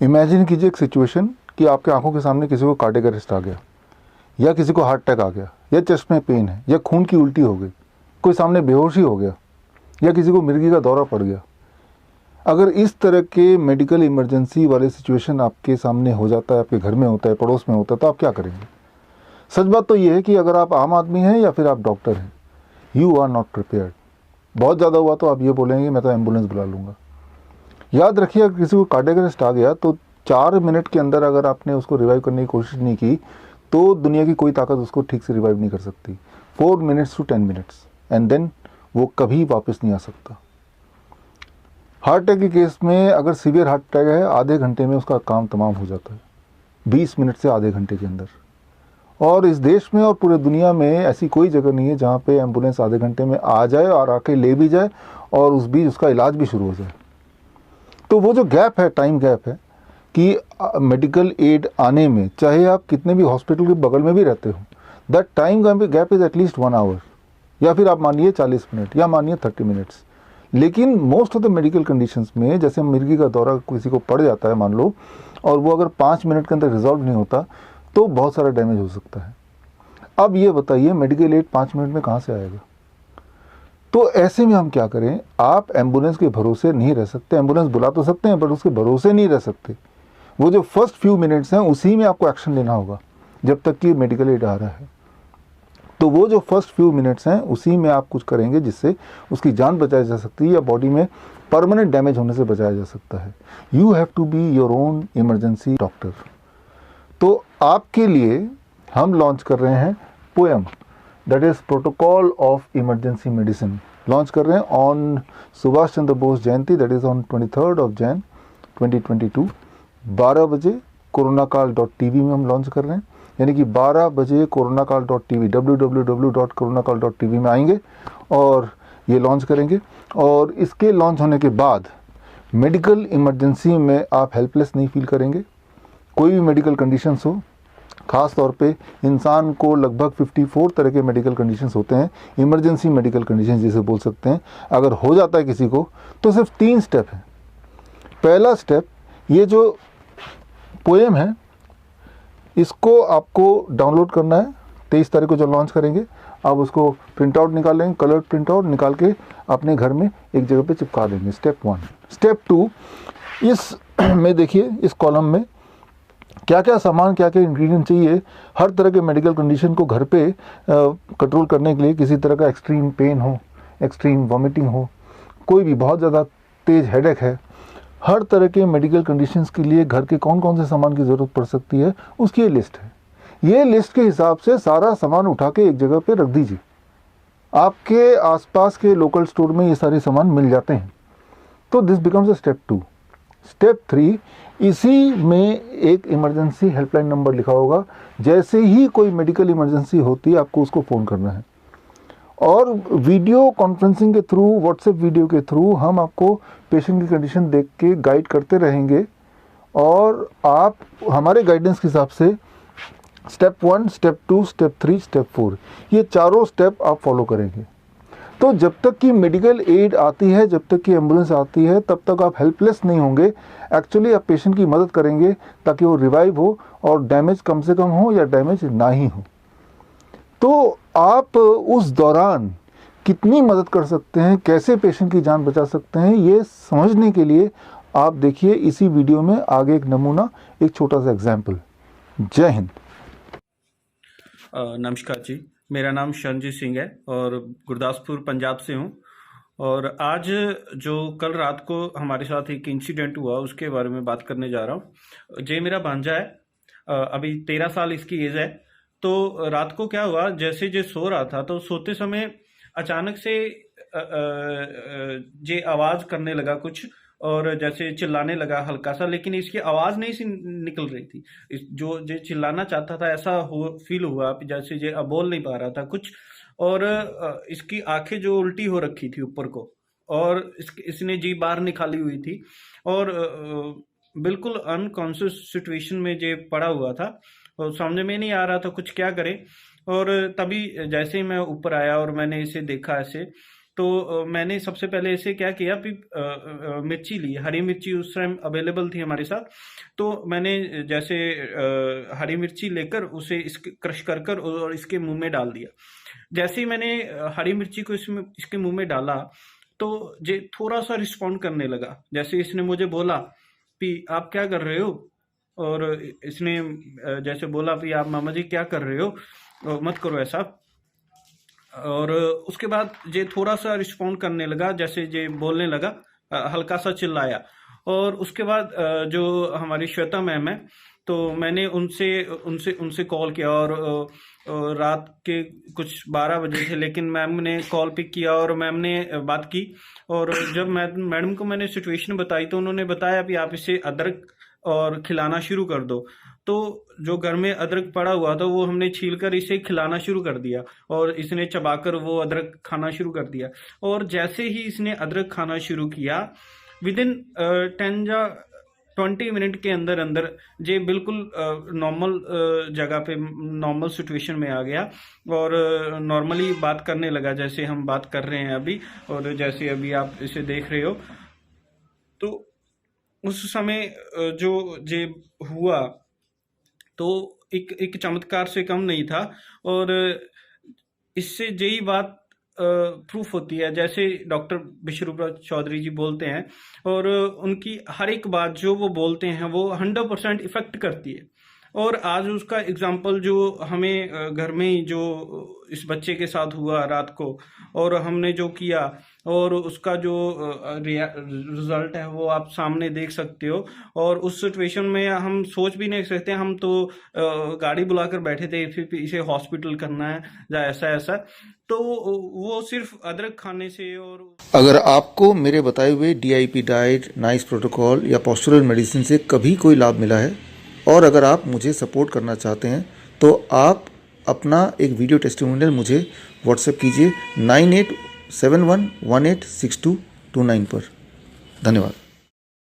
Imagine कीजिए एक situation कि आपके आंखों के सामने किसी को कार्डियक अरेस्ट आ गया, या किसी को हार्ट अटैक आ गया, या चेस्ट में पेन है, या खून की उल्टी हो गई, कोई सामने बेहोशी हो गया, या किसी को मिर्गी का दौरा पड़ गया। अगर इस तरह के मेडिकल इमरजेंसी वाले सिचुएशन आपके सामने हो जाता है, आपके घर में होता है, पड़ोस में होता है, तो आप क्या करेंगे? सच बात तो ये है कि अगर आप आम आदमी हैं या फिर आप डॉक्टर हैं, यू आर नॉट प्रिपेयर्ड। बहुत ज़्यादा हुआ तो आप ये बोलेंगे मैं तो एम्बुलेंस बुला लूँगा। याद रखिए, अगर किसी को कार्डियक अरेस्ट आ गया तो 4 मिनट के अंदर अगर आपने उसको रिवाइव करने की कोशिश नहीं की तो दुनिया की कोई ताकत उसको ठीक से रिवाइव नहीं कर सकती। 4 minutes to 10 minutes and then वो कभी वापस नहीं आ सकता। हार्ट अटैक के केस में अगर सीवियर हार्ट अटैक है, आधे घंटे में उसका काम तमाम हो जाता है, 20 मिनट से आधे घंटे के अंदर। और इस देश में और पूरे दुनिया में ऐसी कोई जगह नहीं है जहाँ पे एम्बुलेंस आधे घंटे में आ जाए और आके ले भी जाए और उस बीच उसका इलाज भी शुरू हो जाए। तो वो जो गैप है, टाइम गैप है कि मेडिकल एड आने में, चाहे आप कितने भी हॉस्पिटल के बगल में भी रहते हो, that time gap is at least 1 hour, या फिर आप मानिए 40 मिनट, या मानिए 30 मिनट्स। लेकिन most of the medical conditions में, जैसे मिर्गी का दौरा किसी को पड़ जाता है मान लो, और वो अगर 5 मिनट के अंदर रिजॉल्व नहीं होता तो बहुत सारा डैमेज हो सकता है। अब ये बताइए मेडिकल एड 5 मिनट में कहाँ से आएगा? तो ऐसे में हम क्या करें? आप एम्बुलेंस के भरोसे नहीं रह सकते। एम्बुलेंस बुला तो सकते हैं बट उसके भरोसे नहीं रह सकते। वो जो फर्स्ट फ्यू मिनट्स हैं उसी में आपको एक्शन लेना होगा जब तक कि मेडिकल एड आ रहा है। तो वो जो फर्स्ट फ्यू मिनट्स हैं उसी में आप कुछ करेंगे जिससे उसकी जान बचाई जा सकती है या बॉडी में परमानेंट डैमेज होने से बचाया जा सकता है। You have to be your own emergency doctor. तो आपके लिए हम लॉन्च कर रहे हैं poem, that is protocol of emergency medicine. Launch कर रहे हैं ऑन सुभाष चंद्र बोस जयंती, that is on 23rd of Jan 2022, 12 बजे coronakaal.tv में हम लॉन्च कर रहे हैं। यानी कि 12 बजे coronakaal.tv, www.coronakaal.tv में आएंगे और ये लॉन्च करेंगे। और इसके लॉन्च होने के बाद मेडिकल इमरजेंसी में आप हेल्पलेस नहीं फील करेंगे। कोई भी मेडिकल कंडीशंस हो, ख़ास तौर पे इंसान को लगभग 54 तरह के मेडिकल कंडीशंस होते हैं, इमरजेंसी मेडिकल कंडीशंस जिसे बोल सकते हैं। अगर हो जाता है किसी को तो सिर्फ 3 स्टेप है। पहला स्टेप, ये जो पोएम है इसको आपको डाउनलोड करना है। 23 तारीख को जब लॉन्च करेंगे आप उसको प्रिंट आउट निकालेंगे, कलर प्रिंट आउट निकाल के अपने घर में एक जगह पे चिपका देंगे। स्टेप 1। स्टेप 2, इस में देखिए इस कॉलम में क्या क्या सामान, क्या क्या इंग्रेडिएंट चाहिए हर तरह के मेडिकल कंडीशन को घर पे कंट्रोल करने के लिए। किसी तरह का एक्सट्रीम पेन हो, एक्सट्रीम वॉमिटिंग हो, कोई भी बहुत ज़्यादा तेज हेडेक है, हर तरह के मेडिकल कंडीशंस के लिए घर के कौन कौन से सामान की ज़रूरत पड़ सकती है उसकी ये लिस्ट है। ये लिस्ट के हिसाब से सारा सामान उठा के एक जगह पे रख दीजिए। आपके आसपास के लोकल स्टोर में ये सारे सामान मिल जाते हैं। तो this becomes a step 2। Step 3, इसी में एक इमरजेंसी हेल्पलाइन नंबर लिखा होगा। जैसे ही कोई मेडिकल इमरजेंसी होती है आपको उसको फ़ोन करना है, और वीडियो कॉन्फ्रेंसिंग के थ्रू, व्हाट्सएप वीडियो के थ्रू हम आपको पेशेंट की कंडीशन देख के गाइड करते रहेंगे, और आप हमारे गाइडेंस के हिसाब से स्टेप 1, स्टेप 2, स्टेप 3, स्टेप 4 ये चारों स्टेप आप फॉलो करेंगे। तो जब तक कि मेडिकल एड आती है, जब तक कि एम्बुलेंस आती है, तब तक आप हेल्पलेस नहीं होंगे। एक्चुअली आप पेशेंट की मदद करेंगे ताकि वो रिवाइव हो और डैमेज कम से कम हो या डैमेज ना ही हो। तो आप उस दौरान कितनी मदद कर सकते हैं, कैसे पेशेंट की जान बचा सकते हैं, ये समझने के लिए आप देखिए इसी वीडियो में आगे एक नमूना, एक छोटा सा एग्जाम्पल। जय हिंद। नमस्कार जी, मेरा नाम शरणजीत सिंह है और गुरदासपुर पंजाब से हूँ। और आज जो कल रात को हमारे साथ एक इंसिडेंट हुआ उसके बारे में बात करने जा रहा हूँ। जे मेरा भांजा है, अभी 13 साल इसकी एज है। तो रात को क्या हुआ, जैसे जे सो रहा था तो सोते समय अचानक से जे आवाज़ करने लगा कुछ, और जैसे चिल्लाने लगा हल्का सा, लेकिन इसकी आवाज़ नहीं सी निकल रही थी। जो जे चिल्लाना चाहता था ऐसा फील हुआ जैसे जे अब बोल नहीं पा रहा था कुछ। और इसकी आंखें जो उल्टी हो रखी थी ऊपर को, और इसने जी बाहर निकाली हुई थी, और बिल्कुल अनकॉन्शियस सिचुएशन में जे पड़ा हुआ था, और समझ में नहीं आ रहा था कुछ क्या करे। और तभी जैसे ही मैं ऊपर आया और मैंने इसे देखा ऐसे, तो मैंने सबसे पहले इसे क्या किया कि मिर्ची ली, हरी मिर्ची उस टाइम अवेलेबल थी हमारे साथ। तो मैंने जैसे हरी मिर्ची लेकर उसे इसके क्रश कर कर और इसके मुंह में डाल दिया। जैसे ही मैंने हरी मिर्ची को इसके मुंह में डाला, तो ये थोड़ा सा रिस्पॉन्ड करने लगा। जैसे इसने मुझे बोला कि आप क्या कर रहे हो, और इसने जैसे बोला कि आप मामा जी क्या कर रहे हो, मत करो ऐसा। और उसके बाद ये थोड़ा सा रिस्पॉन्ड करने लगा, जैसे ये बोलने लगा, हल्का सा चिल्लाया। और उसके बाद जो हमारी श्वेता मैम है, तो मैंने उनसे उनसे उनसे कॉल किया, और रात के कुछ 12 बजे थे, लेकिन मैम ने कॉल पिक किया और मैम ने बात की। और जब मैडम को मैंने सिचुएशन बताई, तो उन्होंने बताया कि आप इसे अदरक और खिलाना शुरू कर दो। तो जो घर में अदरक पड़ा हुआ था, वो हमने छीलकर इसे खिलाना शुरू कर दिया, और इसने चबाकर वो अदरक खाना शुरू कर दिया। और जैसे ही इसने अदरक खाना शुरू किया, विदिन 10 या 20 मिनट के अंदर अंदर ये बिल्कुल नॉर्मल जगह पे, नॉर्मल सिचुएशन में आ गया, और नॉर्मली बात करने लगा, जैसे हम बात कर रहे हैं अभी, और जैसे अभी आप इसे देख रहे हो। तो उस समय जो ये हुआ, तो एक एक चमत्कार से कम नहीं था। और इससे यही बात प्रूफ होती है, जैसे डॉक्टर विश्वरूपा चौधरी जी बोलते हैं, और उनकी हर एक बात जो वो बोलते हैं वो 100% इफेक्ट करती है। और आज उसका एग्जाम्पल जो हमें घर में ही जो इस बच्चे के साथ हुआ रात को, और हमने जो किया, और उसका जो रिजल्ट है वो आप सामने देख सकते हो। और उस सिचुएशन में हम सोच भी नहीं सकते, हम तो गाड़ी बुलाकर बैठे थे, फिर इसे हॉस्पिटल करना है या ऐसा ऐसा। तो वो सिर्फ अदरक खाने से। और अगर आपको मेरे बताए हुए DIP डाइट, नाइस प्रोटोकॉल या पोस्चरल मेडिसिन से कभी कोई लाभ मिला है, और अगर आप मुझे सपोर्ट करना चाहते हैं, तो आप अपना एक वीडियो टेस्टिमोनियल मुझे व्हाट्सएप कीजिए 9871186229 पर। धन्यवाद।